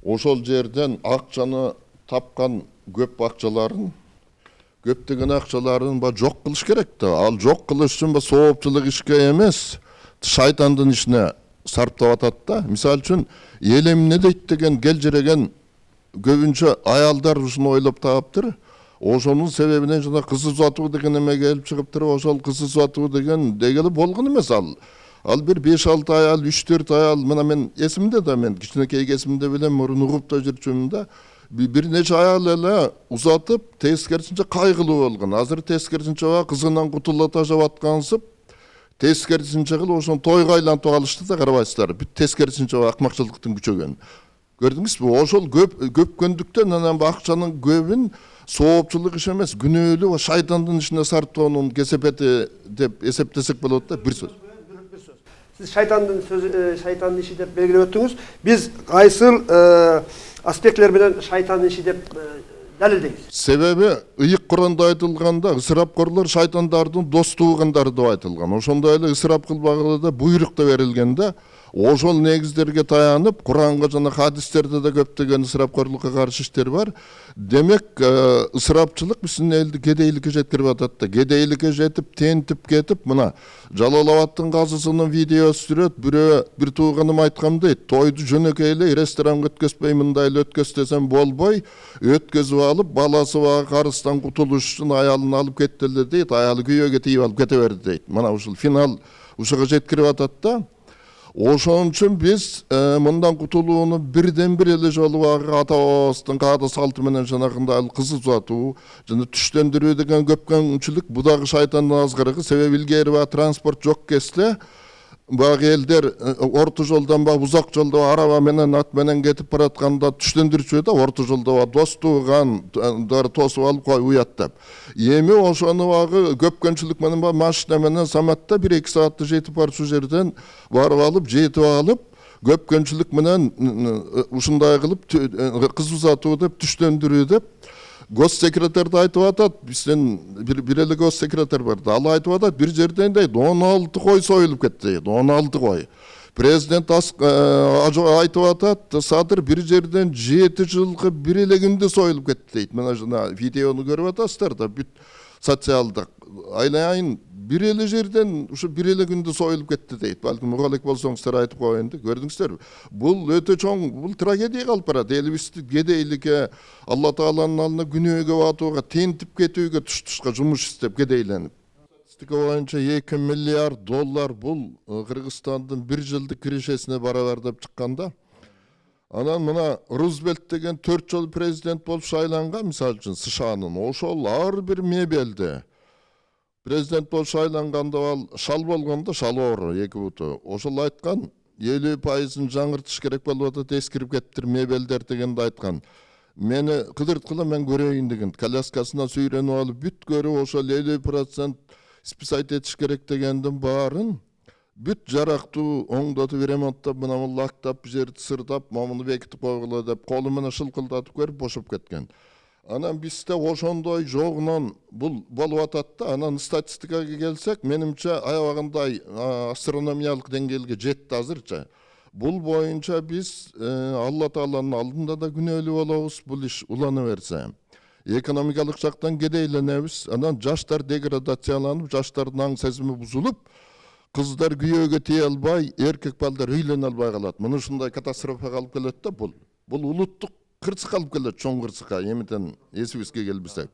ошол жерден акчаны тапкан көп акчаларын, көптөгөн акчаларын жок кылыш керек да. Ал жок кылыш үчүн соопчулук ишке эмес, шайтандын ишине сарптап атат да. Мисалы үчүн эл эмне дейт деген келжиреген көбүнчө аялдар ушуну ойлоп таптыр. Ошонун себебинен жана кыз узатуу деген эме келип чыгыптыр. Ошол кыз узатуу деген дегели болгон эмес ал. Ал бир 5-6 аял, 3-4 аял, мына мен эсимде да, мен кичинекей кезимде билем, мурун угуп да жүрчүмүн да. Бир нече аял эле узатып, тескерисинче кайгылуу болгон. Азыр тескерисинче кызынан кутулуп тажап аткансып, тескерисинче кылып ошону тойго айлантып алышты да, карабайсыздар. Бүт тескерисинче акмакчылыктын күчөгөн. Көрдүңүзбү? Ошол көпкөндүктөн анан акчанын көбүн соопчулук иш эмес, күнөөлүү шайтандын ишине сарптоонун кесепети деп эсептесек болот да, бир сөз. Siz şaytanın işi de belgilep öttünüz. Biz kayısıl aspektler bilen şaytanın işi de dalildeyiz. Sebebi ыйык Куранда айтылганда ысырапкорлор шайтандардын достугундары деп айтылган. Ошондой эле ысырап кылбагыла да буйрук да берилген да. Ошол негиздерге таянып, Куранга жана хадистерде да көптөгөн ысырапкорлукка каршы иштер бар. Демек, ысырапчылык биздин элди кедейликке жеткирип атат да. Кедейликке жетип, тентип кетип, мына Жалалабадтын казысынын видеосу жүрөт. Бир тууганым айткан дейт, тойду жөнөкөй эле ресторанга өткөзбөй, мындай эле өткөз десем болбой, өткөзүп алып, баласы бар карыстан кутулуш үчүн аялын алып кетти эле дейт. Аялы күйөөгө тийип алып кете берди дейт. Мына ушул финал ушуга жеткирип атат да. Ошон үчүн биз мындан кутулууну бирден бир эле жолу ата бабабыздын каада салты менен жанагындай кыз узатуу жана түштөндүрүү деген көпкөнчүлүк бу дагы шайтандын азгырыгы. Себеби илгери транспорт жок кезде элдер орто жолдон узак жолдо араба менен ат менен кетип баратканда түштөндүрчү да, орто жолдо дос туугандар тосуп алып уят деп. Эми ошону көпкөнчүлүк менен машина менен саматта 1-2 саатта жетип барчу жерден барып алып, жетип алып, көпкөнчүлүк менен ушундай кылып кыз узатуу деп, түштөндүрүү деп госсекретарь айтып атат, бизден бир эле госсекретарь бар. Ал айтып атат, бир жерден дейт 16 кой союлуп кетти дейт, 16 кой. Президент айтып атат, Садыр бир жерден 7 жылкы бир эле күндө союлуп кетти дейт. Мына жана видеону көрүп атасыздар да, бүт социалдык. Айлайын бир эле жерден ушу бир эле күндө союлуп кетти дейт. Балким угалык болсоңуздар айтып коеюн да. Көрдүңүздөрбү? Бул өтө чоң, бул трагедия калып барат. Элибизди кедейликке, Алла Тааланын алдына күнөөгө батууга, тентип кетүүгө туш-тушка жумуш иштеп кедейленип. Статистика боюнча $2 миллиард бул Кыргызстандын бир жылдык кирешесине барабар деп чыкканда. Анан мына Рузвельт деген 4 жолу президент болуп шайланган, мисалы үчүн США-нын. Ошол ар бир мебелди президент болуп шайланганда ал шал болгондо, шал оору 2 буту. Ошол айткан 50% жаңыртыш керек болуп атат, эскирип кетиптир мебелдер дегенди айткан. Мени кыдырткыла, мен көрөйүн деген. Коляскасынан сүйрөнүп алып бүт көрүп, ошол 50% списать этиш керек дегендин баарын бүт жарактуу оңдотуп ремонттап, мына лактап, жерди сырдап, мамуну бекитип койгула деп колу менен шылкылдатып көрүп бошоп кеткен. Анан бизде ошондой жогунан бул болуп атат да. Анан статистикага келсек, менимче аябагындай астрономиялык деңгээлге жетти азырча. Бул боюнча биз Алла Тааланын алдында да күнөөлүү болобуз, бул иш улана берсе. Экономикалык жактан кедейленебиз, анан жаштар деградацияланып, жаштардын аң сезими бузулуп, кыздар күйөөгө тие албай, эркек балдар үйлөнө албай калат. Мына ушундай катастрофага алып келет да бул. Бул улуттук кырсыкка алып келет, чоң кырсыкка, эмитен эсибизге келбесек.